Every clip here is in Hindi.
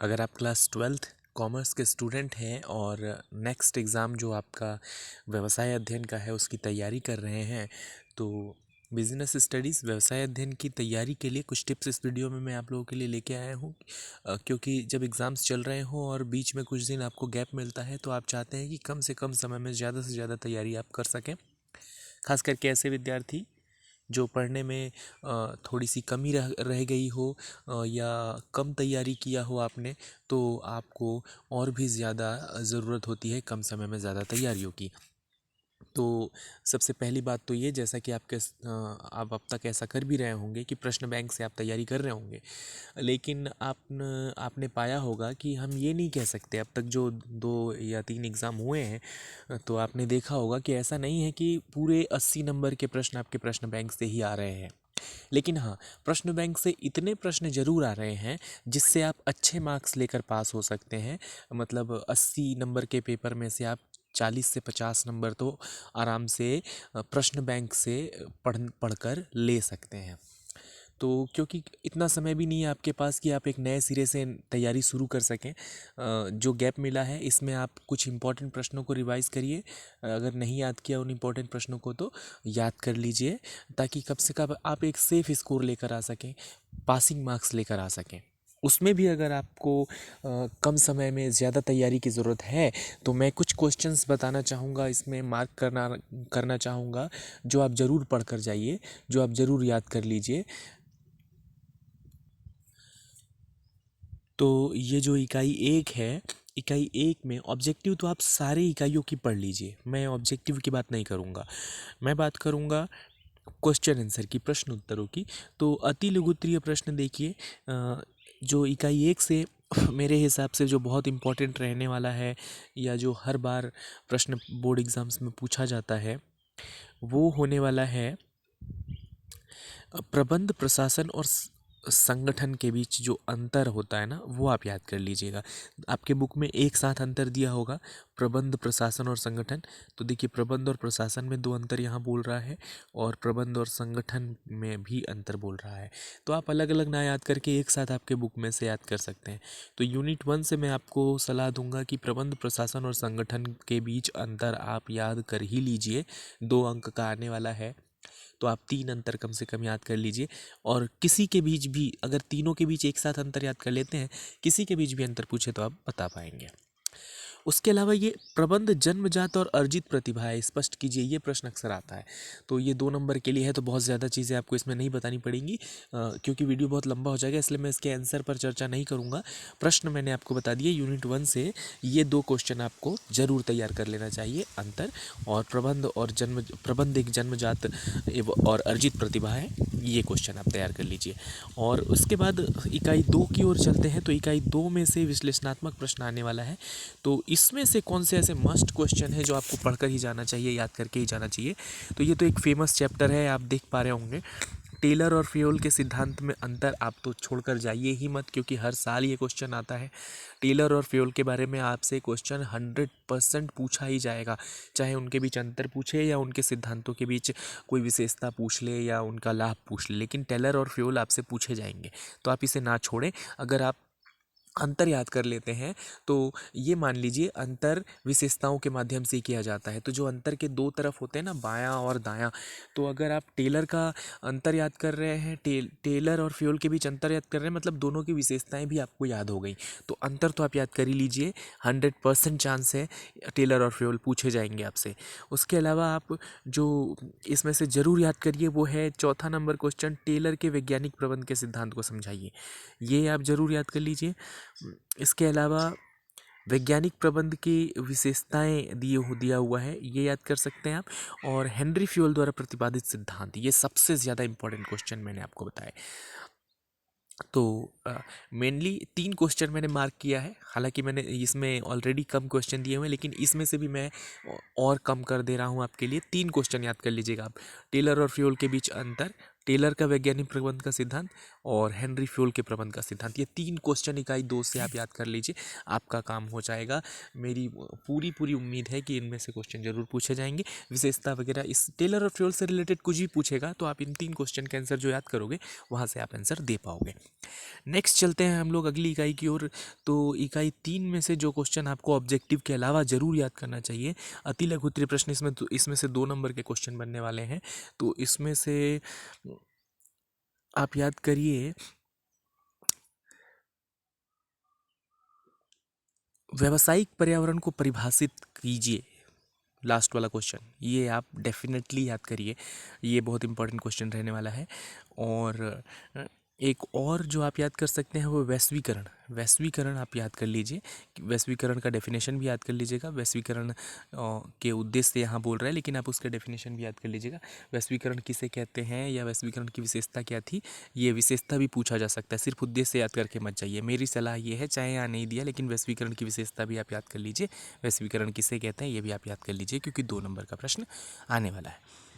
अगर आप क्लास 12th कॉमर्स के स्टूडेंट हैं और नेक्स्ट एग्ज़ाम जो आपका व्यवसाय अध्ययन का है उसकी तैयारी कर रहे हैं, तो बिजनेस स्टडीज़ व्यवसाय अध्ययन की तैयारी के लिए कुछ टिप्स इस वीडियो में मैं आप लोगों के लिए लेके आया हूँ। क्योंकि जब एग्ज़ाम्स चल रहे हों और बीच में कुछ दिन आपको गैप मिलता है, तो आप चाहते हैं कि कम से कम समय में ज़्यादा से ज़्यादा तैयारी आप कर सकें। खास करके ऐसे विद्यार्थी जो पढ़ने में थोड़ी सी कमी रह गई हो, या कम तैयारी किया हो आपने, तो आपको और भी ज़्यादा ज़रूरत होती है कम समय में ज़्यादा तैयारियों की। तो सबसे पहली बात तो ये, जैसा कि आप अब तक ऐसा कर भी रहे होंगे कि प्रश्न बैंक से आप तैयारी कर रहे होंगे, लेकिन आपने पाया होगा कि हम ये नहीं कह सकते, अब तक जो 2 या 3 एग्ज़ाम हुए हैं तो आपने देखा होगा कि ऐसा नहीं है कि पूरे 80 नंबर के प्रश्न आपके प्रश्न बैंक से ही आ रहे हैं। लेकिन हाँ, प्रश्न बैंक से इतने प्रश्न जरूर आ रहे हैं जिससे आप अच्छे मार्क्स लेकर पास हो सकते हैं। मतलब 80 नंबर के पेपर में से आप 40 से 50 नंबर तो आराम से प्रश्न बैंक से पढ़कर ले सकते हैं। तो क्योंकि इतना समय भी नहीं है आपके पास कि आप एक नए सिरे से तैयारी शुरू कर सकें, जो गैप मिला है इसमें आप कुछ इंपॉर्टेंट प्रश्नों को रिवाइज करिए। अगर नहीं याद किया उन इंपॉर्टेंट प्रश्नों को तो याद कर लीजिए, ताकि कब से कब आप एक सेफ स्कोर लेकर आ सकें, पासिंग मार्क्स लेकर आ सकें। उसमें भी अगर आपको कम समय में ज़्यादा तैयारी की ज़रूरत है, तो मैं कुछ क्वेश्चंस बताना चाहूँगा, इसमें मार्क करना चाहूँगा, जो आप ज़रूर पढ़ कर जाइए, जो आप ज़रूर याद कर लीजिए। तो ये जो इकाई 1 है, इकाई 1 में ऑब्जेक्टिव तो आप सारे इकाइयों की पढ़ लीजिए, मैं ऑब्जेक्टिव की बात नहीं करूँगा, मैं बात करूँगा क्वेश्चन आंसर की, प्रश्न उत्तरों की। तो अति लघुत्तरीय प्रश्न देखिए, जो इकाई 1 से मेरे हिसाब से जो बहुत इम्पोर्टेंट रहने वाला है, या जो हर बार प्रश्न बोर्ड एग्ज़ाम्स में पूछा जाता है, वो होने वाला है प्रबंध प्रशासन और संगठन के बीच जो अंतर होता है ना, वो आप याद कर लीजिएगा। आपके बुक में एक साथ अंतर दिया होगा, प्रबंध प्रशासन और संगठन। तो देखिए, प्रबंध और प्रशासन में 2 अंतर यहाँ बोल रहा है, और प्रबंध और संगठन में भी अंतर बोल रहा है। तो आप अलग अलग ना याद करके एक साथ आपके बुक में से याद कर सकते हैं। तो यूनिट 1 से मैं आपको सलाह दूंगा कि प्रबंध प्रशासन और संगठन के बीच अंतर आप याद कर ही लीजिए, 2 अंक का आने वाला है, तो आप 3 अंतर कम से कम याद कर लीजिए। और किसी के बीच भी, अगर तीनों के बीच एक साथ अंतर याद कर लेते हैं, किसी के बीच भी अंतर पूछे तो आप बता पाएंगे। उसके अलावा ये प्रबंध जन्मजात और अर्जित प्रतिभा है, स्पष्ट कीजिए, ये प्रश्न अक्सर आता है। तो ये 2 नंबर के लिए है, तो बहुत ज़्यादा चीज़ें आपको इसमें नहीं बतानी पड़ेंगी, क्योंकि वीडियो बहुत लंबा हो जाएगा, इसलिए मैं इसके आंसर पर चर्चा नहीं करूँगा। प्रश्न मैंने आपको बता दिए। यूनिट 1 से ये 2 क्वेश्चन आपको ज़रूर तैयार कर लेना चाहिए, अंतर और प्रबंध एक जन्मजात और अर्जित प्रतिभा है, ये क्वेश्चन आप तैयार कर लीजिए। और उसके बाद इकाई 2 की ओर चलते हैं। तो इकाई 2 में से विश्लेषणात्मक प्रश्न आने वाला है। तो इसमें से कौन से ऐसे मस्ट क्वेश्चन है जो आपको पढ़कर ही जाना चाहिए, याद करके ही जाना चाहिए? तो ये तो एक फेमस चैप्टर है, आप देख पा रहे होंगे, टेलर और फ्योल के सिद्धांत में अंतर। आप तो छोड़कर जाइए ही मत, क्योंकि हर साल ये क्वेश्चन आता है। टेलर और फ्योल के बारे में आपसे क्वेश्चन 100% पूछा ही जाएगा, चाहे उनके बीच अंतर पूछे या उनके सिद्धांतों के बीच कोई विशेषता पूछ ले या उनका लाभ पूछ ले, लेकिन टेलर और फ्योल आपसे पूछे जाएंगे। तो आप इसे ना छोड़ें। अगर आप अंतर याद कर लेते हैं, तो ये मान लीजिए अंतर विशेषताओं के माध्यम से किया जाता है। तो जो अंतर के 2 तरफ होते हैं ना, बायां और दायां, तो अगर आप टेलर का अंतर याद कर रहे हैं, टेलर और फ्यूल के बीच अंतर याद कर रहे हैं, मतलब दोनों की विशेषताएं भी आपको याद हो गई। तो अंतर तो आप याद कर ही लीजिए, 100% चांस है टेलर और फ्यूल पूछे जाएंगे आपसे। उसके अलावा आप जो इसमें से ज़रूर याद करिए, वो है चौथा नंबर क्वेश्चन, टेलर के वैज्ञानिक प्रबंध के सिद्धांत को समझाइए। ये आप ज़रूर याद कर लीजिए। इसके अलावा वैज्ञानिक प्रबंध की विशेषताएं दिया हुआ है, ये याद कर सकते हैं आप। और हेनरी फ्यूल द्वारा प्रतिपादित सिद्धांत, ये सबसे ज़्यादा इंपॉर्टेंट क्वेश्चन मैंने आपको बताया। तो मेनली 3 क्वेश्चन मैंने मार्क किया है, हालांकि मैंने इसमें ऑलरेडी कम क्वेश्चन दिए हुए हैं, लेकिन इसमें से भी मैं और कम कर दे रहा हूँ आपके लिए। 3 क्वेश्चन याद कर लीजिएगा आप। टेलर और फ्यूल के बीच अंतर, टेलर का वैज्ञानिक प्रबंध का सिद्धांत और हेनरी फ्योल के प्रबंध का सिद्धांत। ये 3 क्वेश्चन इकाई 2 से आप याद कर लीजिए, आपका काम हो जाएगा। मेरी पूरी पूरी उम्मीद है कि इनमें से क्वेश्चन जरूर पूछे जाएंगे। विशेषता वगैरह इस टेलर और फ्योल से रिलेटेड कुछ भी पूछेगा तो आप इन 3 क्वेश्चन के आंसर जो याद करोगे वहाँ से आप आंसर दे पाओगे। नेक्स्ट चलते हैं हम लोग अगली इकाई की ओर। तो इकाई 3 में से जो क्वेश्चन आपको ऑब्जेक्टिव के अलावा जरूर याद करना चाहिए, अति लघु उत्तरीय प्रश्न, इसमें से 2 नंबर के क्वेश्चन बनने वाले हैं। तो इसमें से आप याद करिए, व्यावसायिक पर्यावरण को परिभाषित कीजिए, लास्ट वाला क्वेश्चन, ये आप डेफिनेटली याद करिए, ये बहुत इंपॉर्टेंट क्वेश्चन रहने वाला है। और एक और जो आप याद कर सकते हैं वो वैश्वीकरण। वैश्वीकरण आप याद कर लीजिए, वैश्वीकरण का डेफिनेशन भी याद कर लीजिएगा। वैश्वीकरण के उद्देश्य से यहाँ बोल रहा है, लेकिन आप उसका डेफिनेशन भी याद कर लीजिएगा। वैश्वीकरण किसे कहते हैं या वैश्वीकरण की विशेषता क्या थी, ये विशेषता भी पूछा जा सकता है, सिर्फ उद्देश्य याद करके मत जाइए। मेरी सलाह ये है, चाहे यहाँ नहीं दिया लेकिन वैश्वीकरण की विशेषता भी आप याद कर लीजिए। वैश्वीकरण किसे कहते हैं ये भी आप याद कर लीजिए, क्योंकि 2 नंबर का प्रश्न आने वाला है।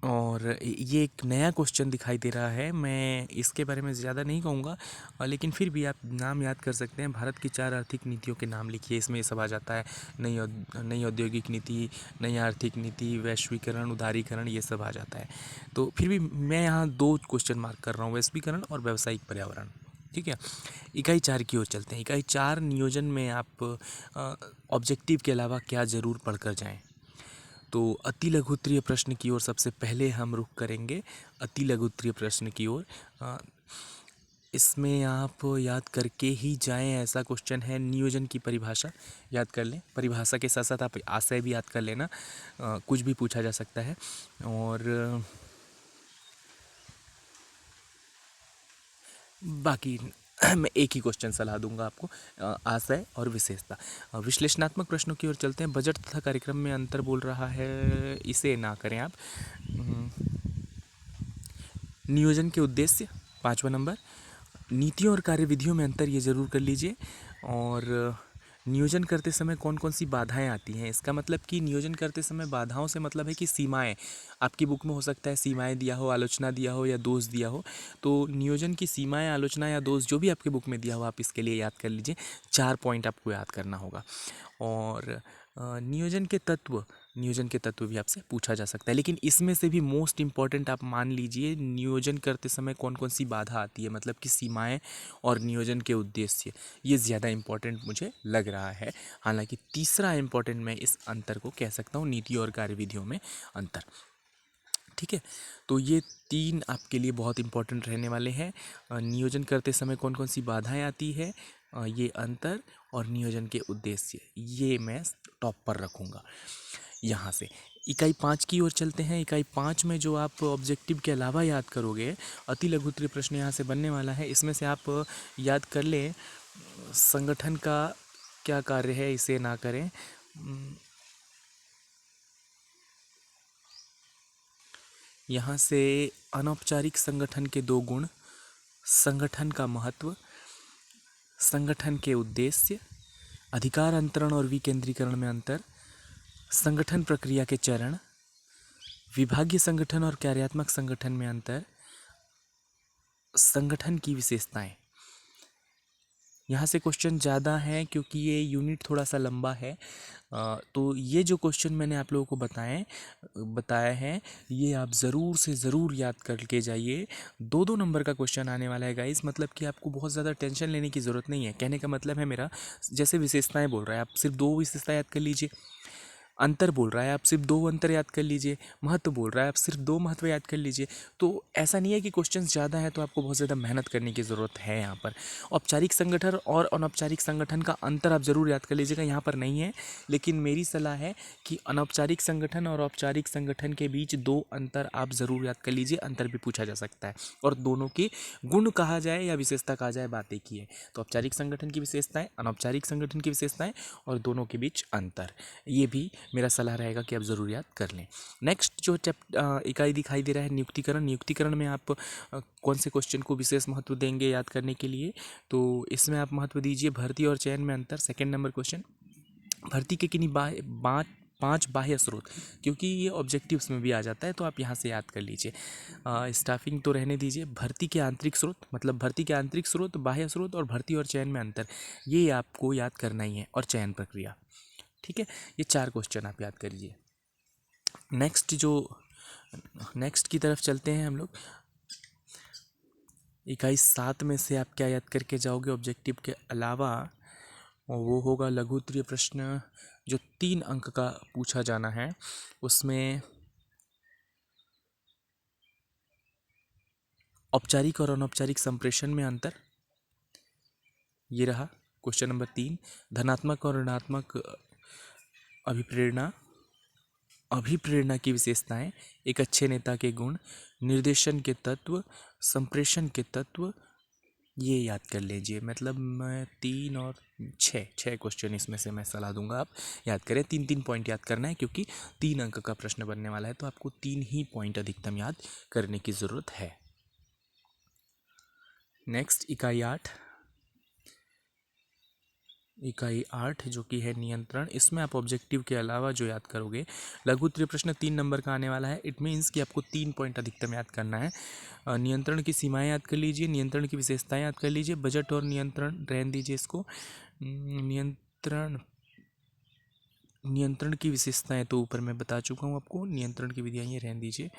और ये एक नया क्वेश्चन दिखाई दे रहा है, मैं इसके बारे में ज़्यादा नहीं कहूँगा, लेकिन फिर भी आप नाम याद कर सकते हैं। भारत की 4 आर्थिक नीतियों के नाम लिखिए, इसमें ये सब आ जाता है। नई औद्योगिक नीति, नई आर्थिक नीति, वैश्वीकरण, उदारीकरण, ये सब आ जाता है। तो फिर भी मैं यहाँ 2 क्वेश्चन मार्क कर रहा हूँ, वैश्वीकरण और व्यावसायिक पर्यावरण। ठीक है, इकाई 4 की ओर चलते हैं। इकाई 4 नियोजन में आप ऑब्जेक्टिव के अलावा क्या ज़रूर पढ़कर जाएँ। तो अति लघु उत्तरीय प्रश्न की ओर सबसे पहले हम रुख करेंगे, अति लघु उत्तरीय प्रश्न की ओर। इसमें आप याद करके ही जाएं, ऐसा क्वेश्चन है। नियोजन की परिभाषा याद कर लें, परिभाषा के साथ साथ आप आशय भी याद कर लेना, कुछ भी पूछा जा सकता है। और बाकी मैं एक ही क्वेश्चन सलाह दूंगा आपको, आशय और विशेषता। विश्लेषणात्मक प्रश्नों की ओर चलते हैं। बजट तथा कार्यक्रम में अंतर बोल रहा है, इसे ना करें आप। नियोजन के उद्देश्य 5वां नंबर। नीतियों और कार्यविधियों में अंतर, ये ज़रूर कर लीजिए। और नियोजन करते समय कौन कौन सी बाधाएं आती हैं, इसका मतलब कि नियोजन करते समय बाधाओं से मतलब है कि सीमाएं। आपकी बुक में हो सकता है सीमाएं दिया हो, आलोचना दिया हो या दोष दिया हो। तो नियोजन की सीमाएं, आलोचना या दोष जो भी आपके बुक में दिया हो, आप इसके लिए याद कर लीजिए। 4 पॉइंट आपको याद करना होगा। और नियोजन के तत्व, नियोजन के तत्व भी आपसे पूछा जा सकता है, लेकिन इसमें से भी मोस्ट इम्पॉर्टेंट आप मान लीजिए, नियोजन करते समय कौन कौन सी बाधा आती है, मतलब कि सीमाएं और नियोजन के उद्देश्य, ये ज़्यादा इम्पॉर्टेंट मुझे लग रहा है। हालांकि तीसरा इम्पॉर्टेंट मैं इस अंतर को कह सकता हूँ, नीति और कार्यविधियों में अंतर। ठीक है, तो ये 3 आपके लिए बहुत इंपॉर्टेंट रहने वाले हैं। नियोजन करते समय कौन कौन सी बाधाएं आती है, ये अंतर और नियोजन के उद्देश्य, ये मैं टॉप पर रखूँगा यहाँ से। इकाई 5 की ओर चलते हैं। इकाई 5 में जो आप ऑब्जेक्टिव के अलावा याद करोगे, अति लघु उत्तरीय प्रश्न यहाँ से बनने वाला है। इसमें से आप याद कर लें, संगठन का क्या कार्य है, इसे ना करें। यहाँ से अनौपचारिक संगठन के 2 गुण, संगठन का महत्व, संगठन के उद्देश्य, अधिकार अंतरण और विकेंद्रीकरण में अंतर, संगठन प्रक्रिया के चरण, विभागीय संगठन और कार्यात्मक संगठन में अंतर, संगठन की विशेषताएं। यहाँ से क्वेश्चन ज़्यादा है क्योंकि ये यूनिट थोड़ा सा लंबा है। तो ये जो क्वेश्चन मैंने आप लोगों को बताया है, ये आप ज़रूर से ज़रूर याद करके जाइए। 2-2 नंबर का क्वेश्चन आने वाला है गाइस, मतलब कि आपको बहुत ज़्यादा टेंशन लेने की ज़रूरत नहीं है। कहने का मतलब है मेरा, जैसे विशेषताएं बोल रहा है, आप सिर्फ 2 विशेषता याद कर लीजिए। अंतर बोल रहा है, आप सिर्फ 2 अंतर याद कर लीजिए। महत्व बोल रहा है, आप सिर्फ 2 महत्व याद कर लीजिए। तो ऐसा नहीं है कि क्वेश्चंस ज़्यादा है तो आपको बहुत ज़्यादा मेहनत करने की ज़रूरत है यहाँ पर। औपचारिक संगठन और अनौपचारिक संगठन का अंतर आप ज़रूर याद कर लीजिएगा, यहाँ पर नहीं है, लेकिन मेरी सलाह है कि अनौपचारिक संगठन और औपचारिक संगठन के बीच 2 अंतर आप ज़रूर याद कर लीजिए। अंतर भी पूछा जा सकता है, और दोनों के गुण कहा जाए या विशेषता कहा जाए, बात एक ही है। तो औपचारिक संगठन की विशेषताएं, अनौपचारिक संगठन की विशेषताएं और दोनों के बीच अंतर, ये भी मेरा सलाह रहेगा कि आप ज़रूर याद कर लें। नेक्स्ट जो इकाई दिखाई दे रहा है, नियुक्तिकरण। नियुक्तिकरण में आप कौन से क्वेश्चन को विशेष महत्व देंगे याद करने के लिए, तो इसमें आप महत्व दीजिए भर्ती और चयन में अंतर। 2nd नंबर क्वेश्चन, भर्ती के किन्हीं 5 बाह्य स्रोत, क्योंकि ये ऑब्जेक्टिव्स में भी आ जाता है तो आप यहाँ से याद कर लीजिए। स्टाफिंग तो रहने दीजिए। भर्ती के आंतरिक स्रोत, मतलब भर्ती के आंतरिक स्रोत, बाह्य स्रोत और भर्ती और चयन में अंतर, ये आपको याद करना ही है, और चयन प्रक्रिया। ठीक है, ये 4 क्वेश्चन आप याद करिए। नेक्स्ट की तरफ चलते हैं हम लोग। इकाई 7 में से आप क्या याद करके जाओगे ऑब्जेक्टिव के अलावा, और वो होगा लघु उत्तरीय प्रश्न जो 3 अंक का पूछा जाना है। उसमें औपचारिक और अनौपचारिक संप्रेषण में अंतर, ये रहा क्वेश्चन नंबर 3। धनात्मक और ऋणात्मक अभिप्रेरणा अभिप्रेरणा की विशेषताएं, एक अच्छे नेता के गुण, निर्देशन के तत्व, संप्रेषण के तत्व, ये याद कर लीजिए। मतलब मैं 3 और 6 क्वेश्चन इसमें से मैं सलाह दूंगा आप याद करें। 3 पॉइंट याद करना है, क्योंकि 3 अंक का प्रश्न बनने वाला है, तो आपको 3 ही पॉइंट अधिकतम याद करने की ज़रूरत है। नेक्स्ट इकाई 8 जो कि है नियंत्रण। इसमें आप ऑब्जेक्टिव के अलावा जो याद करोगे, लघु उत्तरीय प्रश्न 3 नंबर का आने वाला है। इट मीन्स कि आपको 3 पॉइंट अधिकतम याद करना है। नियंत्रण की सीमाएं याद कर लीजिए, नियंत्रण की विशेषताएं याद कर लीजिए, बजट और नियंत्रण रहने दीजिए इसको। नियंत्रण की विशेषताएं तो ऊपर मैं बता चुका हूँ आपको, नियंत्रण की विधियाँ ये रहने दीजिए।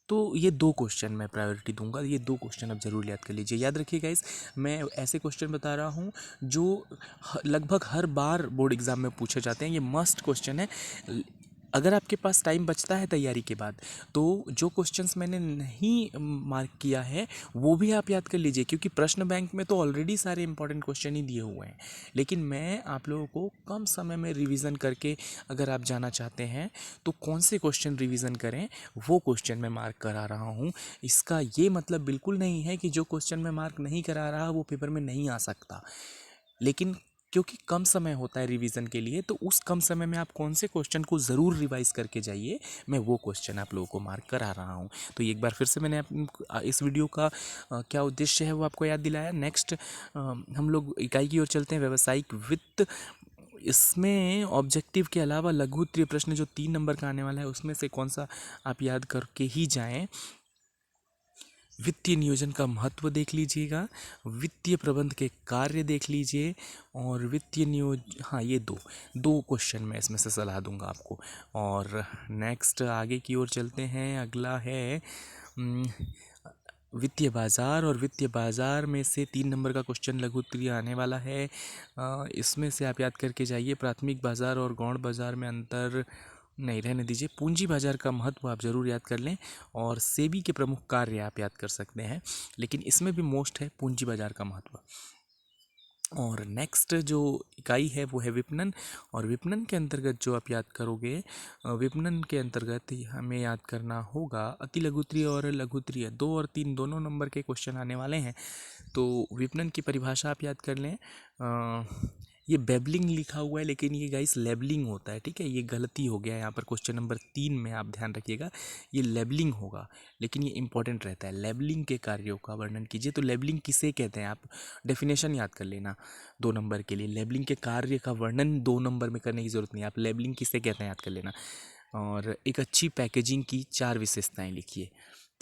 तो ये 2 क्वेश्चन मैं प्रायोरिटी दूंगा, ये 2 क्वेश्चन आप जरूर याद कर लीजिए। याद रखिए गाइस, मैं ऐसे क्वेश्चन बता रहा हूँ जो लगभग हर बार बोर्ड एग्जाम में पूछे जाते हैं, ये मस्ट क्वेश्चन है। अगर आपके पास टाइम बचता है तैयारी के बाद, तो जो क्वेश्चंस मैंने नहीं मार्क किया है वो भी आप याद कर लीजिए, क्योंकि प्रश्न बैंक में तो ऑलरेडी सारे इंपॉर्टेंट क्वेश्चन ही दिए हुए हैं। लेकिन मैं आप लोगों को कम समय में रिवीजन करके, अगर आप जाना चाहते हैं तो कौन से क्वेश्चन रिवीजन करें, वो क्वेश्चन मैं मार्क करा रहा हूँ। इसका ये मतलब बिल्कुल नहीं है कि जो क्वेश्चन मैं मार्क नहीं करा रहा वो पेपर में नहीं आ सकता, लेकिन क्योंकि कम समय होता है रिवीजन के लिए, तो उस कम समय में आप कौन से क्वेश्चन को ज़रूर रिवाइज करके जाइए, मैं वो क्वेश्चन आप लोगों को मार्क करा रहा हूँ। तो एक बार फिर से मैंने इस वीडियो का क्या उद्देश्य है वो आपको याद दिलाया। नेक्स्ट हम लोग इकाई की ओर चलते हैं, व्यावसायिक वित्त। इसमें ऑब्जेक्टिव के अलावा लघु उत्तरीय प्रश्न जो 3 नंबर का आने वाला है, उसमें से कौन सा आप याद करके ही जाएं। वित्तीय नियोजन का महत्व देख लीजिएगा, वित्तीय प्रबंध के कार्य देख लीजिए, और हाँ, ये दो क्वेश्चन मैं इसमें से सलाह दूंगा आपको। और नेक्स्ट आगे की ओर चलते हैं। अगला है वित्तीय बाजार, और वित्तीय बाजार में से 3 नंबर का क्वेश्चन लघु उत्तरीय आने वाला है। इसमें से आप याद करके जाइए, प्राथमिक बाजार और गौण बाजार में अंतर नहीं, रहने दीजिए। पूंजी बाजार का महत्व आप ज़रूर याद कर लें, और सेबी के प्रमुख कार्य आप याद कर सकते हैं, लेकिन इसमें भी मोस्ट है पूंजी बाजार का महत्व। और नेक्स्ट जो इकाई है वो है विपणन, और विपणन के अंतर्गत जो आप याद करोगे, विपणन के अंतर्गत हमें याद करना होगा अति लघुत्तरीय और लघुत्तरीय, 2 और 3 दोनों नंबर के क्वेश्चन आने वाले हैं। तो विपणन की परिभाषा आप याद कर लें। ये बेबलिंग लिखा हुआ है, लेकिन ये गाइस लेबलिंग होता है, ठीक है, ये गलती हो गया यहाँ पर। क्वेश्चन नंबर 3 में आप ध्यान रखिएगा, ये लेबलिंग होगा, लेकिन ये इंपॉर्टेंट रहता है। लेबलिंग के कार्यों का वर्णन कीजिए। तो लेबलिंग किसे कहते हैं, आप डेफिनेशन याद कर लेना 2 नंबर के लिए। लेबलिंग के कार्य का वर्णन 2 नंबर में करने की ज़रूरत नहीं है, आप लेबलिंग किसे कहते हैं याद कर लेना। और एक अच्छी पैकेजिंग की 4 विशेषताएं लिखिए,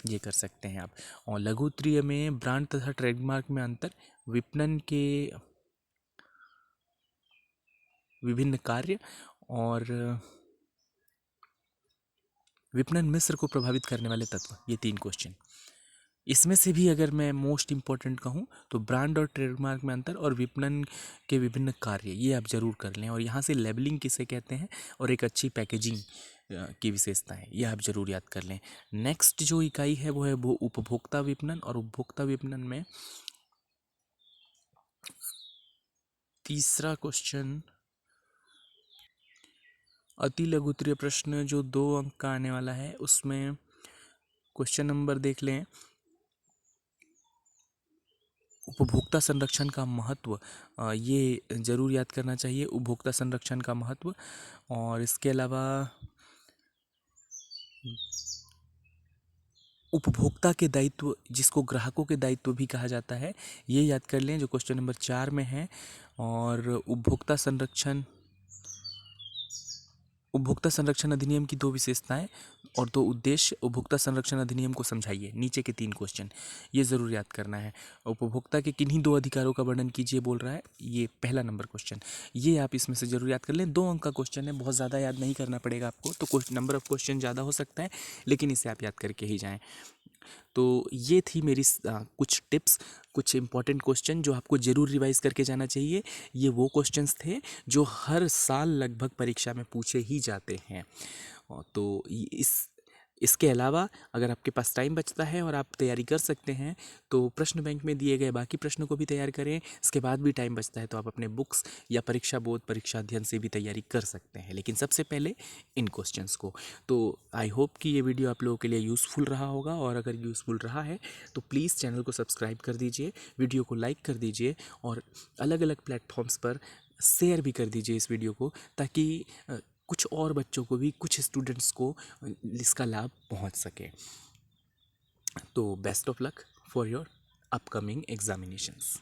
ये कर सकते हैं आप। और लघु उत्तरीय में ब्रांड तथा ट्रेडमार्क में अंतर, विपणन के विभिन्न कार्य, और विपणन मिश्र को प्रभावित करने वाले तत्व, ये 3 क्वेश्चन। इसमें से भी अगर मैं मोस्ट इंपॉर्टेंट कहूँ तो ब्रांड और ट्रेडमार्क में अंतर और विपणन के विभिन्न कार्य, ये आप जरूर कर लें। और यहाँ से लेबलिंग किसे कहते हैं और एक अच्छी पैकेजिंग की विशेषताएं, ये आप जरूर याद कर लें। नेक्स्ट जो इकाई है वो है वो उपभोक्ता विपणन, और उपभोक्ता विपणन में तीसरा क्वेश्चन अति लघु उत्तरीय प्रश्न जो 2 अंक का आने वाला है, उसमें क्वेश्चन नंबर देख लें, उपभोक्ता संरक्षण का महत्व, ये ज़रूर याद करना चाहिए, उपभोक्ता संरक्षण का महत्व। और इसके अलावा उपभोक्ता के दायित्व, जिसको ग्राहकों के दायित्व भी कहा जाता है, ये याद कर लें जो क्वेश्चन नंबर 4 में है। और उपभोक्ता संरक्षण अधिनियम की 2 विशेषताएं और 2 उद्देश्य। उपभोक्ता संरक्षण अधिनियम को समझाइए, नीचे के 3 क्वेश्चन ये ज़रूर याद करना है। उपभोक्ता के किन्हीं 2 अधिकारों का वर्णन कीजिए बोल रहा है, ये पहला नंबर क्वेश्चन, ये आप इसमें से ज़रूर याद कर लें। 2 अंक का क्वेश्चन है, बहुत ज़्यादा याद नहीं करना पड़ेगा आपको, तो क्वेश्चन नंबर ऑफ क्वेश्चन ज़्यादा हो सकता है, लेकिन इसे आप याद करके ही जाएँ। तो ये थी मेरी कुछ टिप्स, कुछ इंपॉर्टेंट क्वेश्चन जो आपको ज़रूर रिवाइज करके जाना चाहिए। ये वो क्वेश्चंस थे जो हर साल लगभग परीक्षा में पूछे ही जाते हैं। तो इसके अलावा अगर आपके पास टाइम बचता है और आप तैयारी कर सकते हैं तो प्रश्न बैंक में दिए गए बाकी प्रश्नों को भी तैयार करें। इसके बाद भी टाइम बचता है तो आप अपने बुक्स या परीक्षा बोध, परीक्षा अध्ययन से भी तैयारी कर सकते हैं, लेकिन सबसे पहले इन क्वेश्चंस को। तो आई होप कि ये वीडियो आप लोगों के लिए यूज़फुल रहा होगा, और अगर यूज़फुल रहा है तो प्लीज़ चैनल को सब्सक्राइब कर दीजिए, वीडियो को लाइक कर दीजिए और अलग अलग प्लेटफॉर्म्स पर शेयर भी कर दीजिए इस वीडियो को, ताकि कुछ और बच्चों को भी, कुछ स्टूडेंट्स को इसका लाभ पहुंच सके। तो best of luck for your upcoming examinations.